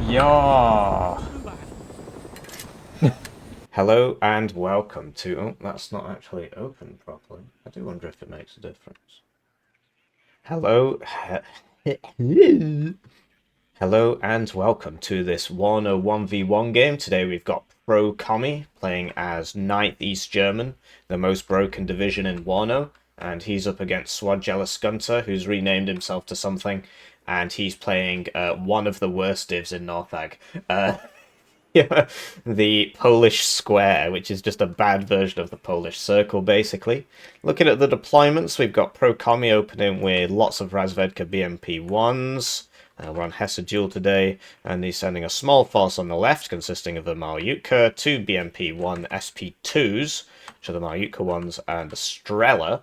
Yeah. Hello and welcome to... Oh, that's not actually open properly. I do wonder if it makes a difference. Hello. Hello and welcome to this Warno 1v1 game. Today we've got Pro Commie playing as 9th East German, the most broken division in Warno. And he's up against Suojeluskunta, who's renamed himself to something. And he's playing one of the worst divs in Northag. Yeah, the Polish square, which is just a bad version of the Polish circle, basically. Looking at the deployments, we've got Pro Commie opening with lots of Razvedka BMP-1s. We're on Hesse Duel today, and he's sending a small force on the left, consisting of the Malyutka, 2 BMP-1 SP-2s, which are the Malyutka ones, and a Strela.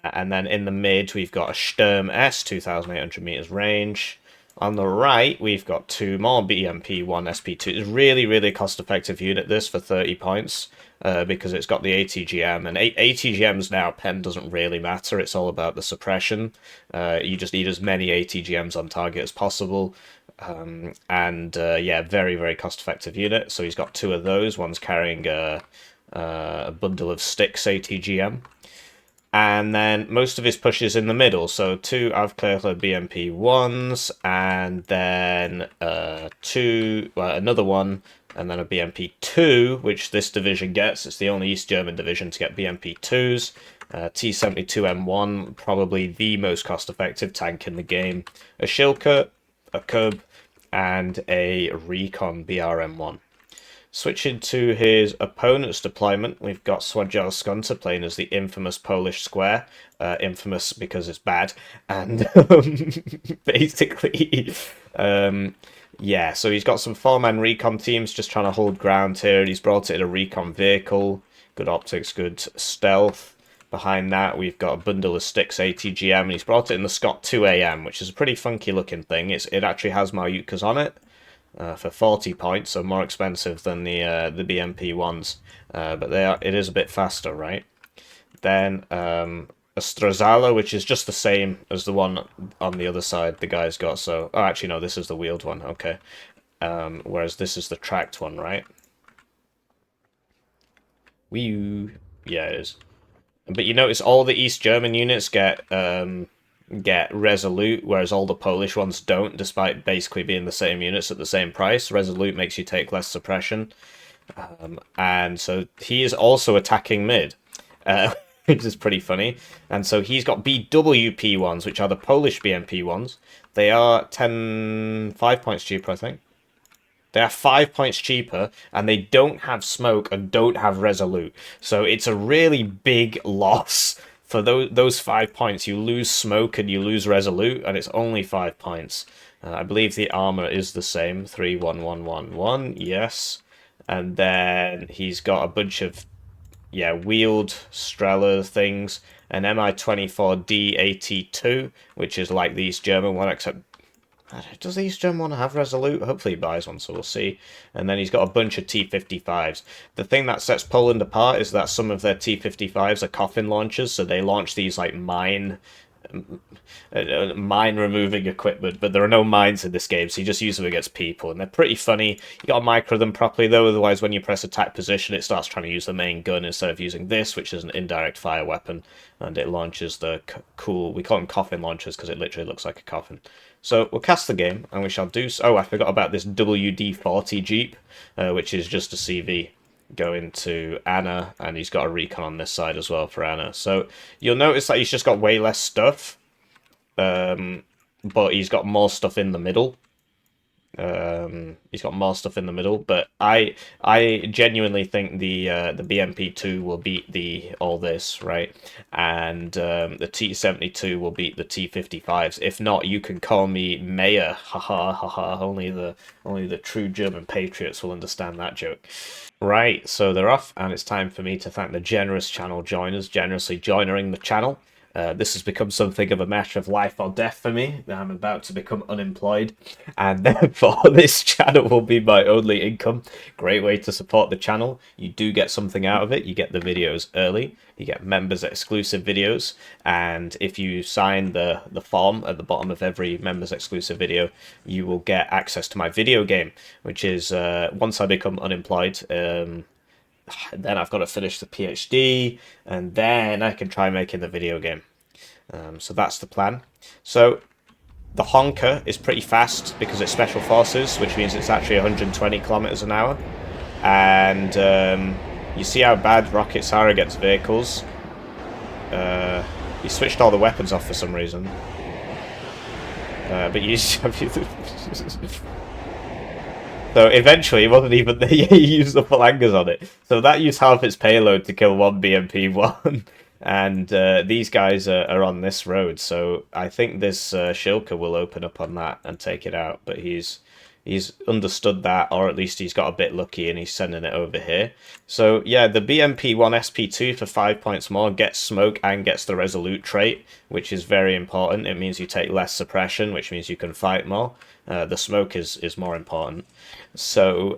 And then in the mid, we've got a Sturm S, 2,800 meters range. On the right, we've got 2 more BMP-1 SP-2. It's really, really cost-effective unit, this, for 30 points, because it's got the ATGM. And ATGMs now, pen doesn't really matter. It's all about the suppression. You just need as many ATGMs on target as possible. Yeah, very, very cost-effective unit. So he's got 2 of those. One's carrying a bundle of sticks ATGM. And then most of his pushes in the middle. So 2 Avkirchler BMP-1s, and then another one, and then a BMP-2, which this division gets. It's the only East German division to get BMP-2s. T-72M1, probably the most cost-effective tank in the game. A Shilka, a Cub, and a Recon BRM-1. Switching to his opponent's deployment, we've got Suojeluskunta playing as the infamous Polish square. Infamous because it's bad. And basically, yeah, so he's got some 4-man recon teams just trying to hold ground here. He's brought it in a recon vehicle. Good optics, good stealth. Behind that, we've got a bundle of sticks ATGM, and he's brought it in the Scott 2AM, which is a pretty funky looking thing. It actually has Malyutkas on it. For 40 points, so more expensive than the BMP ones, but it is a bit faster, right? Then a Strozala, which is just the same as the one on the other side the guy's got. So, oh, actually no, this is the wheeled one. Okay, whereas this is the tracked one, right? Wee, yeah, it is. But you notice all the East German units get Resolute, whereas all the Polish ones don't, despite basically being the same units at the same price. Resolute makes you take less suppression. And so he is also attacking mid, which is pretty funny. And so he's got BWP ones, which are the Polish BMP ones. They are 5 points cheaper, I think. They are 5 points cheaper, and they don't have smoke and don't have Resolute. So it's a really big loss. For those 5 points, you lose smoke and you lose Resolute, and it's only 5 points. I believe the armor is the same, 31111, yes. And then he's got a bunch of, yeah, wheeled Strela things, an MI-24D AT2, which is like the East German one, except does the East German one have Resolute? Hopefully he buys one, so we'll see. And then he's got a bunch of T-55s. The thing that sets Poland apart is that some of their T-55s are coffin launchers, so they launch these like mine removing equipment, but there are no mines in this game, so you just use them against people, and they're pretty funny. You gotta micro them properly though, otherwise when you press attack position it starts trying to use the main gun instead of using this, which is an indirect fire weapon, and it launches the cool, we call them coffin launchers because it literally looks like a coffin. So we'll cast the game, and we shall do so. Oh, I forgot about this WD-40 Jeep, which is just a CV going to Anna, and he's got a recon on this side as well for Anna. So you'll notice that he's just got way less stuff, but he's got more stuff in the middle. He's got more stuff in the middle, but I genuinely think the BMP-2 will beat all this, right? And the T-72 will beat the T-55s. If not, you can call me Mayor. Haha, haha. Only the true German patriots will understand that joke. Right, so they're off, and it's time for me to thank the generous channel joiners, generously joining the channel. This has become something of a matter of life or death for me. I'm about to become unemployed, and therefore this channel will be my only income. Great way to support the channel. You do get something out of it. You get the videos early. You get members exclusive videos, and if you sign the form at the bottom of every members exclusive video, you will get access to my video game, which is once I become unemployed. Then I've got to finish the PhD, and then I can try making the video game. So that's the plan. So the honker is pretty fast because it's special forces, which means it's actually 120 kilometers an hour. And you see how bad rockets are against vehicles. He switched all the weapons off for some reason. But you so eventually, it wasn't even he used the phalangers on it. So that used half its payload to kill one BMP-1. And these guys are on this road. So I think this Shilka will open up on that and take it out. But he's understood that, or at least he's got a bit lucky and he's sending it over here. So yeah, the BMP-1 SP2 for 5 points more gets smoke and gets the resolute trait, which is very important. It means you take less suppression, which means you can fight more. The smoke is more important. So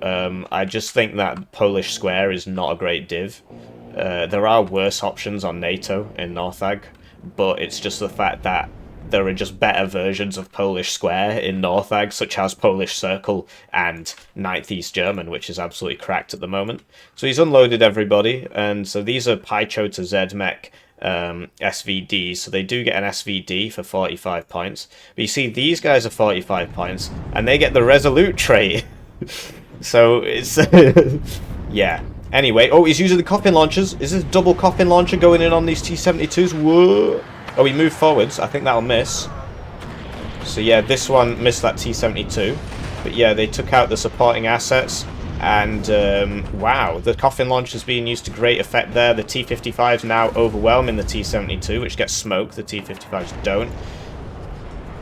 I just think that Polish square is not a great div. There are worse options on NATO in Northag, but it's just the fact that there are just better versions of Polish square in Northag, such as Polish circle and 9th East German, which is absolutely cracked at the moment. So he's unloaded everybody, and so these are Pycho to ZMech SVDs, so they do get an SVD for 45 points. But you see, these guys are 45 points, and they get the resolute trait. So it's yeah. Anyway, oh, he's using the coffin launchers. Is this double coffin launcher going in on these T-72s? Whoa! Oh, he moved forwards. I think that'll miss. So yeah, this one missed that T-72. But yeah, they took out the supporting assets. And wow, the coffin launch is being used to great effect there. The T-55s now overwhelming the T-72, which gets smoked. The T-55s don't.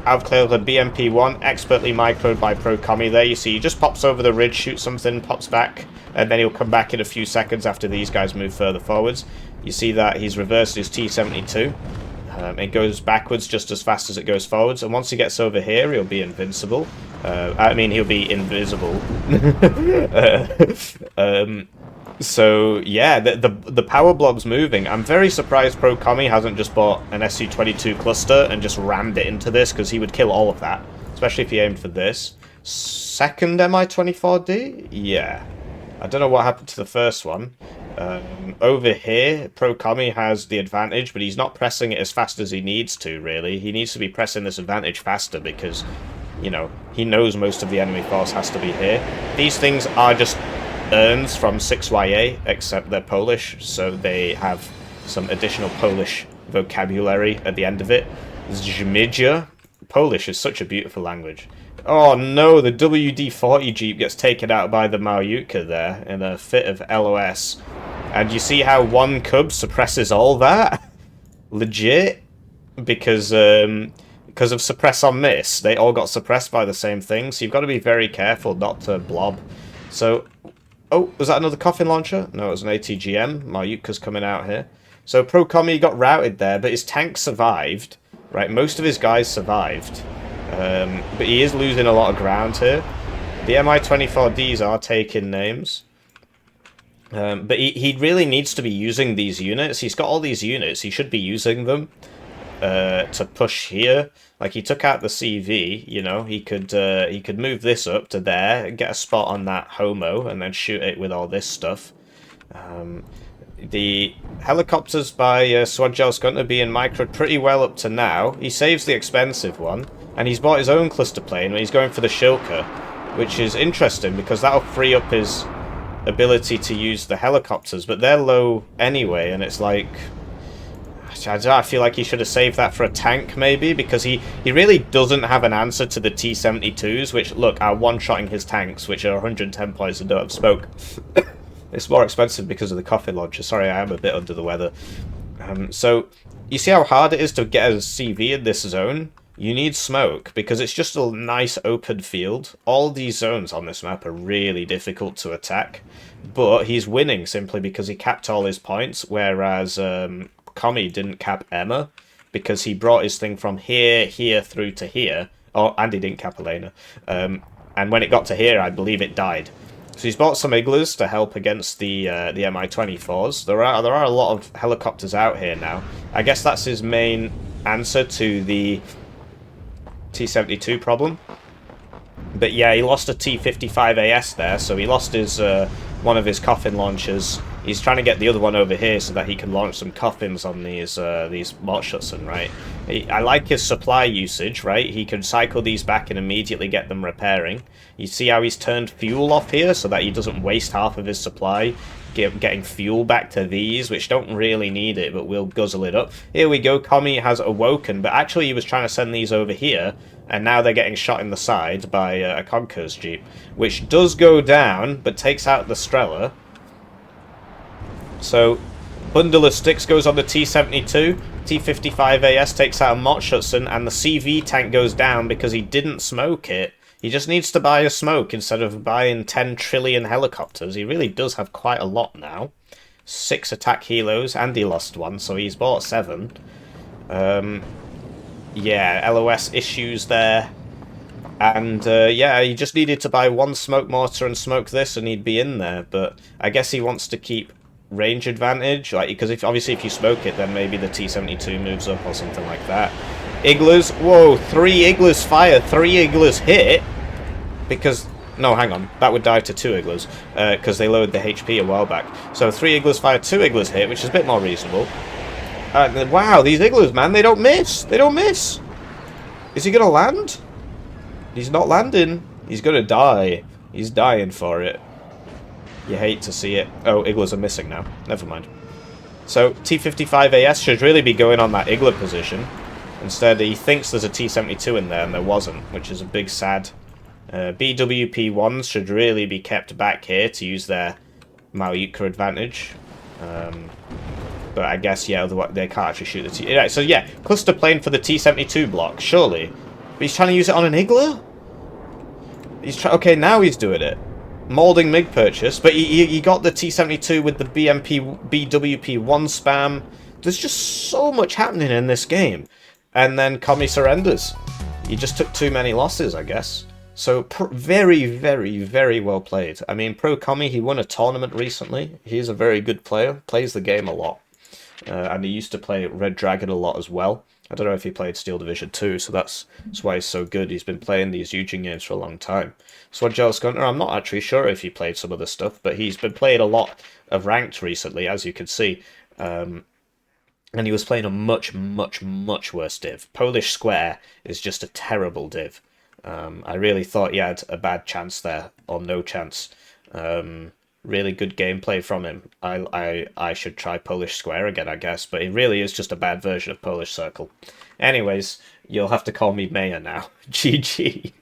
Outclear the BMP-1, expertly microed by Pro Commie there. You see, he just pops over the ridge, shoots something, pops back, and then he'll come back in a few seconds after these guys move further forwards. You see that he's reversed his T-72. It goes backwards just as fast as it goes forwards, and once he gets over here, he'll be invincible. I mean, he'll be invisible. So yeah, the power blob's moving. I'm very surprised Pro Commie hasn't just bought an SU-22 cluster and just rammed it into this, because he would kill all of that, especially if he aimed for this. Second Mi-24D? Yeah. I don't know what happened to the first one. Over here, Pro Commie has the advantage, but he's not pressing it as fast as he needs to, really. He needs to be pressing this advantage faster because, you know, he knows most of the enemy force has to be here. These things are just urns from 6YA, except they're Polish, so they have some additional Polish vocabulary at the end of it. Zmidzia. Polish is such a beautiful language. Oh no, the WD-40 Jeep gets taken out by the Malyutka there in a fit of LOS. And you see how one Cub suppresses all that? Legit? Because of suppress on miss. They all got suppressed by the same thing, so you've got to be very careful not to blob. So, oh, was that another coffin launcher? No, it was an ATGM. Malyutka's coming out here. So Pro Commie got routed there, but his tank survived. Right, most of his guys survived. But he is losing a lot of ground here. The Mi-24Ds are taking names. But he really needs to be using these units. He's got all these units. He should be using them to push here. Like, he took out the CV, you know. He could move this up to there, get a spot on that homo, and then shoot it with all this stuff. The helicopters by Suojeluskunta are being microed pretty well up to now. He saves the expensive one. And he's bought his own cluster plane when he's going for the Shilka, which is interesting because that'll free up his ability to use the helicopters, but they're low anyway, and it's like, I feel like he should have saved that for a tank maybe, because he really doesn't have an answer to the T-72s, which, look, are one-shotting his tanks, which are 110 points and don't have smoke. It's more expensive because of the coffin launcher. Sorry, I am a bit under the weather. So, you see how hard it is to get a CV in this zone? You need smoke, because it's just a nice open field. All these zones on this map are really difficult to attack, but he's winning simply because he capped all his points, whereas Commie didn't cap Emma. because he brought his thing from here through to here. Oh, and he didn't Capilena. And when it got to here, I believe it died. So he's bought some Igloos to help against the Mi-24s. There are a lot of helicopters out here now. I guess that's his main answer to the T-72 problem. But yeah, he lost a T-55AS there, so he lost his one of his coffin launchers. He's trying to get the other one over here so that he can launch some coffins on these Mordschutzen, right? I like his supply usage, right? He can cycle these back and immediately get them repairing. You see how he's turned fuel off here so that he doesn't waste half of his supply getting fuel back to these, which don't really need it, but will guzzle it up. Here we go, Commie has awoken, but actually he was trying to send these over here, and now they're getting shot in the side by a Concourse Jeep, which does go down, but takes out the Strela. So, bundle of sticks goes on the T-72, T-55AS takes out a Mordschutzen, and the CV tank goes down because he didn't smoke it. He just needs to buy a smoke instead of buying 10 trillion helicopters. He really does have quite a lot now. 6 attack helos, and he lost one, so he's bought 7. Yeah, LOS issues there. And, yeah, he just needed to buy 1 smoke mortar and smoke this, and he'd be in there. But I guess he wants to keep range advantage, like, because obviously if you smoke it, then maybe the T-72 moves up or something like that. Igloos, whoa, 3 Igloos fire, 3 Igloos hit, because, no, hang on, that would die to 2 Igloos, because they lowered the HP a while back. So 3 Igloos fire, 2 Igloos hit, which is a bit more reasonable. Wow, these Igloos, man, they don't miss, they don't miss. Is he going to land? He's not landing, he's going to die. He's dying for it. You hate to see it. Oh, Igloos are missing now. Never mind. So, T-55AS should really be going on that Igloo position. Instead, he thinks there's a T-72 in there, and there wasn't, which is a big sad. BWP-1s should really be kept back here to use their Malyutka advantage. But I guess, yeah, otherwise they can't actually shoot the T... Right, so, yeah, cluster plane for the T-72 block, surely. But he's trying to use it on an Igloo? Okay, now he's doing it. Molding MiG purchase, but he got the T-72 with the BWP-1 spam. There's just so much happening in this game. And then Commie surrenders. He just took too many losses, I guess. So, very, very, very well played. I mean, Pro Commie, he won a tournament recently. He's a very good player, plays the game a lot. And he used to play Red Dragon a lot as well. I don't know if he played Steel Division 2, so that's why he's so good. He's been playing these Eugen games for a long time. Suojeluskunta, I'm not actually sure if he played some of the stuff, but he's been playing a lot of ranked recently, as you can see. And he was playing a much, much, much worse div. Polish Square is just a terrible div. I really thought he had a bad chance there, or no chance. Really good gameplay from him. I should try Polish Square again, I guess, but it really is just a bad version of Polish Circle. Anyways, you'll have to call me Mayor now. GG.